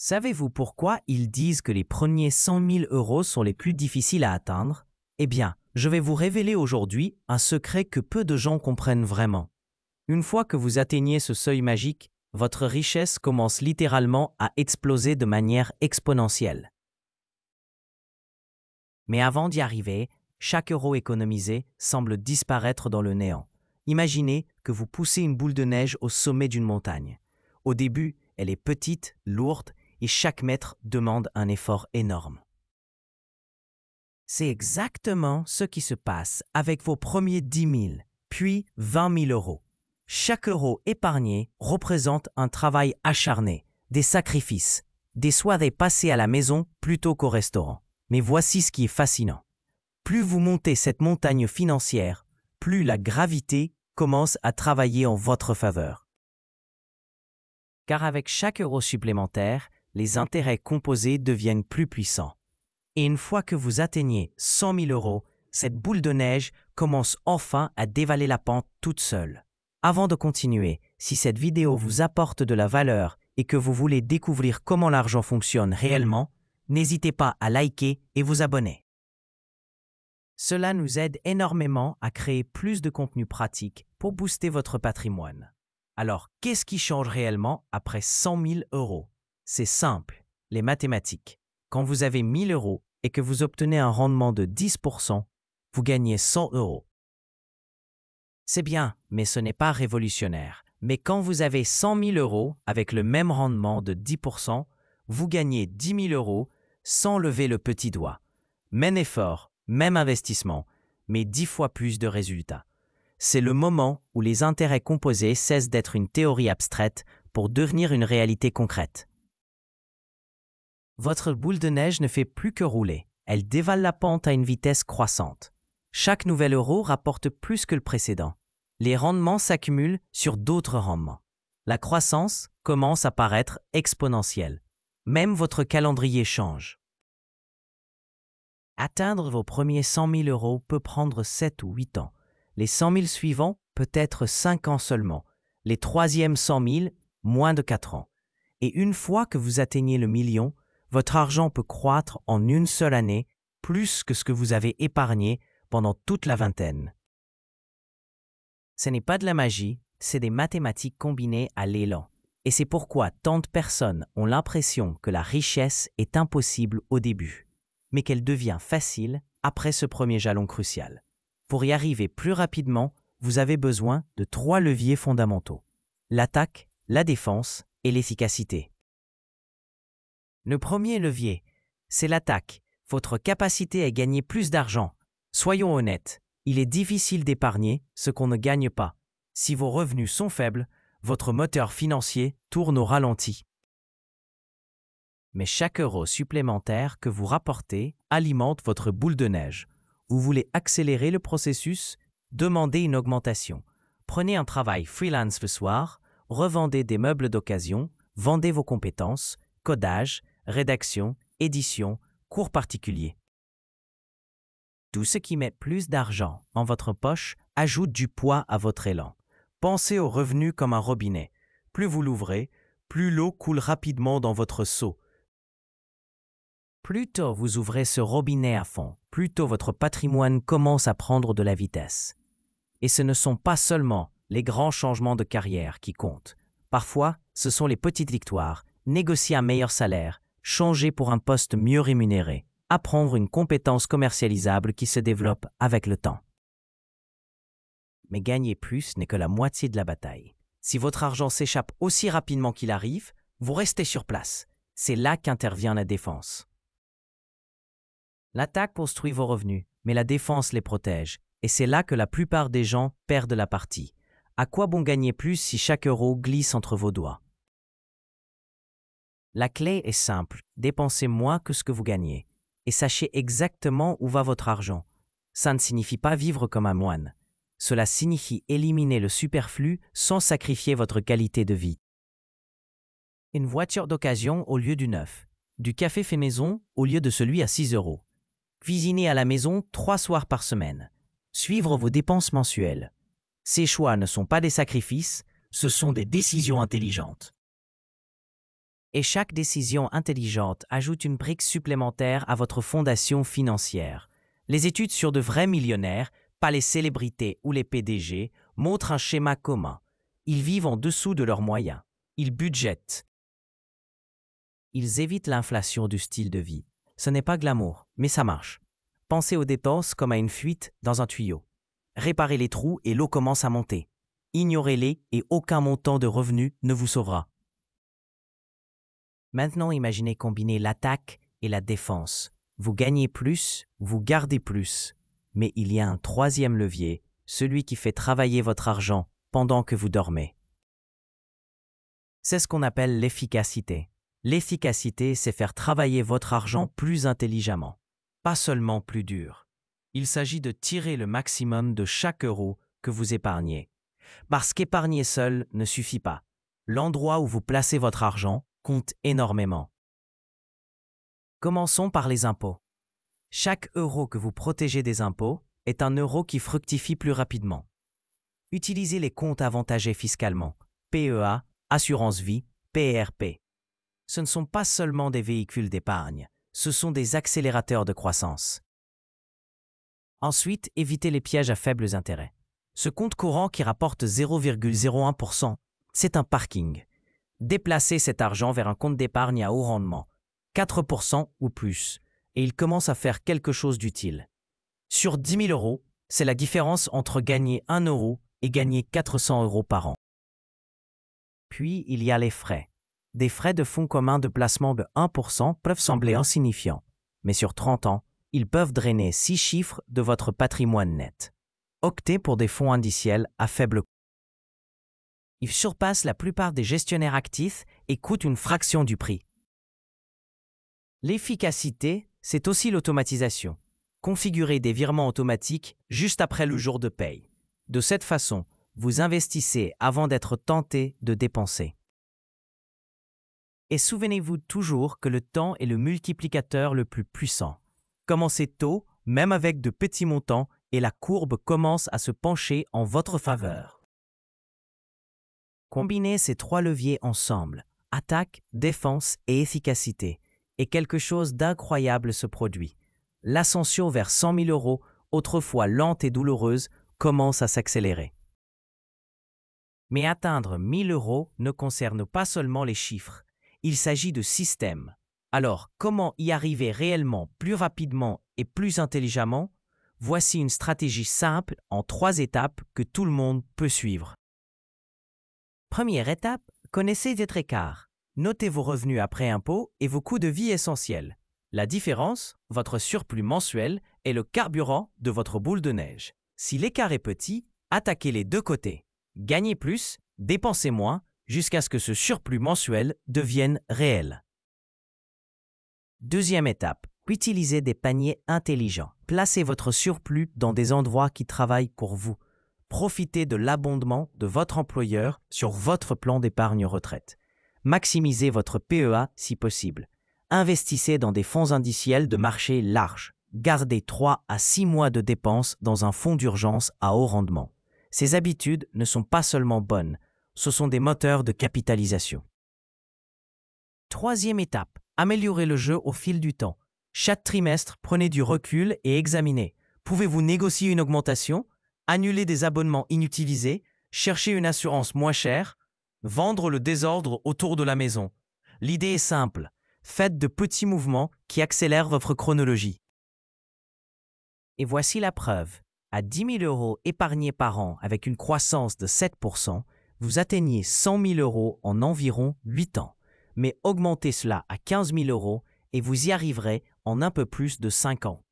Savez-vous pourquoi ils disent que les premiers 100 000 euros sont les plus difficiles à atteindre? Eh bien, je vais vous révéler aujourd'hui un secret que peu de gens comprennent vraiment. Une fois que vous atteignez ce seuil magique, votre richesse commence littéralement à exploser de manière exponentielle. Mais avant d'y arriver, chaque euro économisé semble disparaître dans le néant. Imaginez que vous poussez une boule de neige au sommet d'une montagne. Au début, elle est petite, lourde, et chaque mètre demande un effort énorme. C'est exactement ce qui se passe avec vos premiers 10 000, puis 20 000 euros. Chaque euro épargné représente un travail acharné, des sacrifices, des soirées passées à la maison plutôt qu'au restaurant. Mais voici ce qui est fascinant. Plus vous montez cette montagne financière, plus la gravité commence à travailler en votre faveur. Car avec chaque euro supplémentaire, les intérêts composés deviennent plus puissants. Et une fois que vous atteignez 100 000 euros, cette boule de neige commence enfin à dévaler la pente toute seule. Avant de continuer, si cette vidéo vous apporte de la valeur et que vous voulez découvrir comment l'argent fonctionne réellement, n'hésitez pas à liker et vous abonner. Cela nous aide énormément à créer plus de contenu pratique pour booster votre patrimoine. Alors, qu'est-ce qui change réellement après 100 000 euros? C'est simple, les mathématiques. Quand vous avez 1 000 euros et que vous obtenez un rendement de 10%, vous gagnez 100 euros. C'est bien, mais ce n'est pas révolutionnaire. Mais quand vous avez 100 000 euros avec le même rendement de 10%, vous gagnez 10 000 euros sans lever le petit doigt. Même effort, même investissement, mais 10 fois plus de résultats. C'est le moment où les intérêts composés cessent d'être une théorie abstraite pour devenir une réalité concrète. Votre boule de neige ne fait plus que rouler. Elle dévale la pente à une vitesse croissante. Chaque nouvel euro rapporte plus que le précédent. Les rendements s'accumulent sur d'autres rendements. La croissance commence à paraître exponentielle. Même votre calendrier change. Atteindre vos premiers 100 000 euros peut prendre 7 ou 8 ans. Les 100 000 suivants, peut-être 5 ans seulement. Les troisièmes 100 000, moins de 4 ans. Et une fois que vous atteignez le million, votre argent peut croître en une seule année plus que ce que vous avez épargné pendant toute la vingtaine. Ce n'est pas de la magie, c'est des mathématiques combinées à l'élan. Et c'est pourquoi tant de personnes ont l'impression que la richesse est impossible au début, mais qu'elle devient facile après ce premier jalon crucial. Pour y arriver plus rapidement, vous avez besoin de 3 leviers fondamentaux: l'attaque, la défense et l'efficacité. Le premier levier, c'est l'attaque, votre capacité à gagner plus d'argent. Soyons honnêtes, il est difficile d'épargner ce qu'on ne gagne pas. Si vos revenus sont faibles, votre moteur financier tourne au ralenti. Mais chaque euro supplémentaire que vous rapportez alimente votre boule de neige. Vous voulez accélérer le processus? Demandez une augmentation. Prenez un travail freelance le soir, revendez des meubles d'occasion, vendez vos compétences, codage, rédaction, édition, cours particuliers. Tout ce qui met plus d'argent en votre poche ajoute du poids à votre élan. Pensez aux revenus comme un robinet. Plus vous l'ouvrez, plus l'eau coule rapidement dans votre seau. Plus tôt vous ouvrez ce robinet à fond, plus tôt votre patrimoine commence à prendre de la vitesse. Et ce ne sont pas seulement les grands changements de carrière qui comptent. Parfois, ce sont les petites victoires, négocier un meilleur salaire, changer pour un poste mieux rémunéré, apprendre une compétence commercialisable qui se développe avec le temps. Mais gagner plus n'est que la moitié de la bataille. Si votre argent s'échappe aussi rapidement qu'il arrive, vous restez sur place. C'est là qu'intervient la défense. L'attaque construit vos revenus, mais la défense les protège. Et c'est là que la plupart des gens perdent la partie. À quoi bon gagner plus si chaque euro glisse entre vos doigts? La clé est simple, dépensez moins que ce que vous gagnez. Et sachez exactement où va votre argent. Ça ne signifie pas vivre comme un moine. Cela signifie éliminer le superflu sans sacrifier votre qualité de vie. Une voiture d'occasion au lieu du neuf. Du café fait maison au lieu de celui à 6 euros. Cuisiner à la maison 3 soirs par semaine. Suivre vos dépenses mensuelles. Ces choix ne sont pas des sacrifices, ce sont des décisions intelligentes. Et chaque décision intelligente ajoute une brique supplémentaire à votre fondation financière. Les études sur de vrais millionnaires, pas les célébrités ou les PDG, montrent un schéma commun. Ils vivent en dessous de leurs moyens. Ils budgètent. Ils évitent l'inflation du style de vie. Ce n'est pas glamour, mais ça marche. Pensez aux dépenses comme à une fuite dans un tuyau. Réparez les trous et l'eau commence à monter. Ignorez-les et aucun montant de revenus ne vous sauvera. Maintenant, imaginez combiner l'attaque et la défense. Vous gagnez plus, vous gardez plus. Mais il y a un troisième levier, celui qui fait travailler votre argent pendant que vous dormez. C'est ce qu'on appelle l'efficacité. L'efficacité, c'est faire travailler votre argent plus intelligemment, pas seulement plus dur. Il s'agit de tirer le maximum de chaque euro que vous épargnez. Parce qu'épargner seul ne suffit pas. L'endroit où vous placez votre argent compte énormément. Commençons par les impôts. Chaque euro que vous protégez des impôts est un euro qui fructifie plus rapidement. Utilisez les comptes avantagés fiscalement, PEA, assurance vie, PERP. Ce ne sont pas seulement des véhicules d'épargne, ce sont des accélérateurs de croissance. Ensuite, évitez les pièges à faibles intérêts. Ce compte courant qui rapporte 0,01%, c'est un parking. Déplacez cet argent vers un compte d'épargne à haut rendement, 4% ou plus, et il commence à faire quelque chose d'utile. Sur 10 000 euros, c'est la différence entre gagner 1 euro et gagner 400 euros par an. Puis, il y a les frais. Des frais de fonds communs de placement de 1% peuvent sembler insignifiants, mais sur 30 ans, ils peuvent drainer 6 chiffres de votre patrimoine net. Optez pour des fonds indiciels à faible coût. Ils surpassent la plupart des gestionnaires actifs et coûtent une fraction du prix. L'efficacité, c'est aussi l'automatisation. Configurez des virements automatiques juste après le jour de paye. De cette façon, vous investissez avant d'être tenté de dépenser. Et souvenez-vous toujours que le temps est le multiplicateur le plus puissant. Commencez tôt, même avec de petits montants, et la courbe commence à se pencher en votre faveur. Combinez ces trois leviers ensemble, attaque, défense et efficacité, et quelque chose d'incroyable se produit. L'ascension vers 100 000 euros, autrefois lente et douloureuse, commence à s'accélérer. Mais atteindre 1 000 euros ne concerne pas seulement les chiffres, il s'agit de systèmes. Alors, comment y arriver réellement plus rapidement et plus intelligemment? Voici une stratégie simple en 3 étapes que tout le monde peut suivre. Première étape, connaissez votre écart. Notez vos revenus après impôts et vos coûts de vie essentiels. La différence, votre surplus mensuel, est le carburant de votre boule de neige. Si l'écart est petit, attaquez les deux côtés. Gagnez plus, dépensez moins, jusqu'à ce que ce surplus mensuel devienne réel. Deuxième étape, utilisez des paniers intelligents. Placez votre surplus dans des endroits qui travaillent pour vous. Profitez de l'abondement de votre employeur sur votre plan d'épargne retraite. Maximisez votre PEA si possible. Investissez dans des fonds indiciels de marché large. Gardez 3 à 6 mois de dépenses dans un fonds d'urgence à haut rendement. Ces habitudes ne sont pas seulement bonnes, ce sont des moteurs de capitalisation. Troisième étape, améliorez le jeu au fil du temps. Chaque trimestre, prenez du recul et examinez. Pouvez-vous négocier une augmentation, annuler des abonnements inutilisés, chercher une assurance moins chère, vendre le désordre autour de la maison? L'idée est simple. Faites de petits mouvements qui accélèrent votre chronologie. Et voici la preuve. À 10 000 euros épargnés par an avec une croissance de 7%, vous atteignez 100 000 euros en environ 8 ans. Mais augmentez cela à 15 000 euros et vous y arriverez en un peu plus de 5 ans.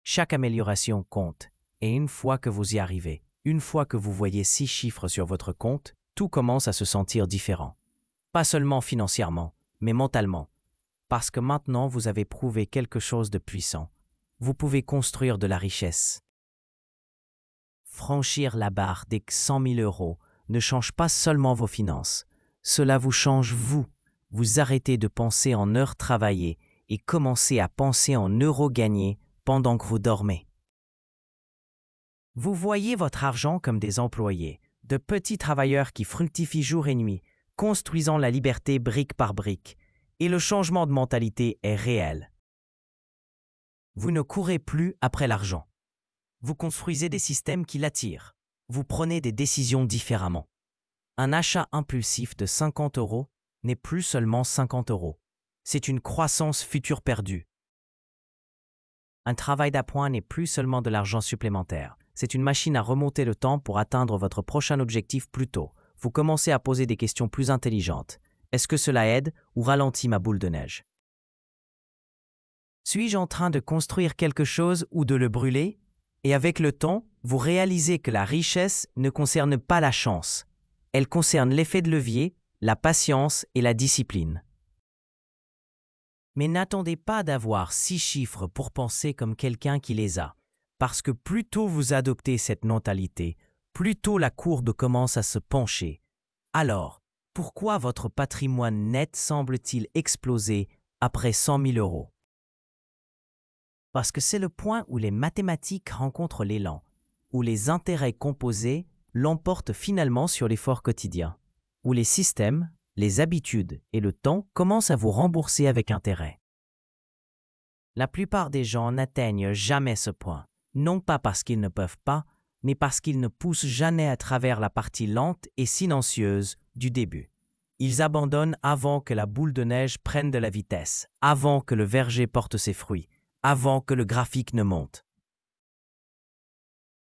Chaque amélioration compte. Et une fois que vous y arrivez, une fois que vous voyez 6 chiffres sur votre compte, tout commence à se sentir différent. Pas seulement financièrement, mais mentalement. Parce que maintenant, vous avez prouvé quelque chose de puissant. Vous pouvez construire de la richesse. Franchir la barre des 100 000 euros ne change pas seulement vos finances. Cela vous change vous. Vous arrêtez de penser en heures travaillées et commencez à penser en euros gagnés pendant que vous dormez. Vous voyez votre argent comme des employés, de petits travailleurs qui fructifient jour et nuit, construisant la liberté brique par brique, et le changement de mentalité est réel. Vous ne courez plus après l'argent. Vous construisez des systèmes qui l'attirent. Vous prenez des décisions différemment. Un achat impulsif de 50 € n'est plus seulement 50 €. C'est une croissance future perdue. Un travail d'appoint n'est plus seulement de l'argent supplémentaire. C'est une machine à remonter le temps pour atteindre votre prochain objectif plus tôt. Vous commencez à poser des questions plus intelligentes. Est-ce que cela aide ou ralentit ma boule de neige? Suis-je en train de construire quelque chose ou de le brûler? Et avec le temps, vous réalisez que la richesse ne concerne pas la chance. Elle concerne l'effet de levier, la patience et la discipline. Mais n'attendez pas d'avoir 6 chiffres pour penser comme quelqu'un qui les a, parce que plus tôt vous adoptez cette mentalité, plus tôt la courbe commence à se pencher. Alors, pourquoi votre patrimoine net semble-t-il exploser après 100 000 €? Parce que c'est le point où les mathématiques rencontrent l'élan, où les intérêts composés l'emportent finalement sur l'effort quotidien, où les systèmes, les habitudes et le temps commencent à vous rembourser avec intérêt. La plupart des gens n'atteignent jamais ce point, non pas parce qu'ils ne peuvent pas, mais parce qu'ils ne poussent jamais à travers la partie lente et silencieuse du début. Ils abandonnent avant que la boule de neige prenne de la vitesse, avant que le verger porte ses fruits, avant que le graphique ne monte.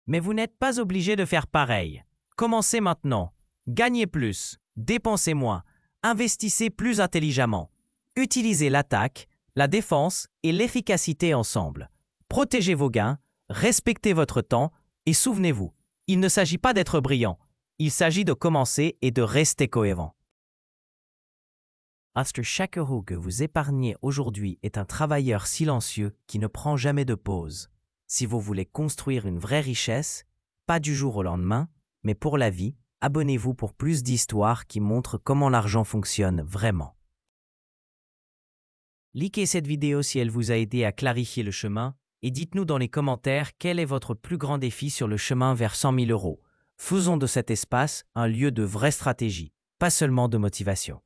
Mais vous n'êtes pas obligé de faire pareil. Commencez maintenant. Gagnez plus, dépensez moins, investissez plus intelligemment. Utilisez l'attaque, la défense et l'efficacité ensemble. Protégez vos gains, respectez votre temps et souvenez-vous, il ne s'agit pas d'être brillant, il s'agit de commencer et de rester cohérent. Parce que chaque euro que vous épargnez aujourd'hui est un travailleur silencieux qui ne prend jamais de pause. Si vous voulez construire une vraie richesse, pas du jour au lendemain, mais pour la vie, abonnez-vous pour plus d'histoires qui montrent comment l'argent fonctionne vraiment. Likez cette vidéo si elle vous a aidé à clarifier le chemin et dites-nous dans les commentaires quel est votre plus grand défi sur le chemin vers 100 000 €. Faisons de cet espace un lieu de vraie stratégie, pas seulement de motivation.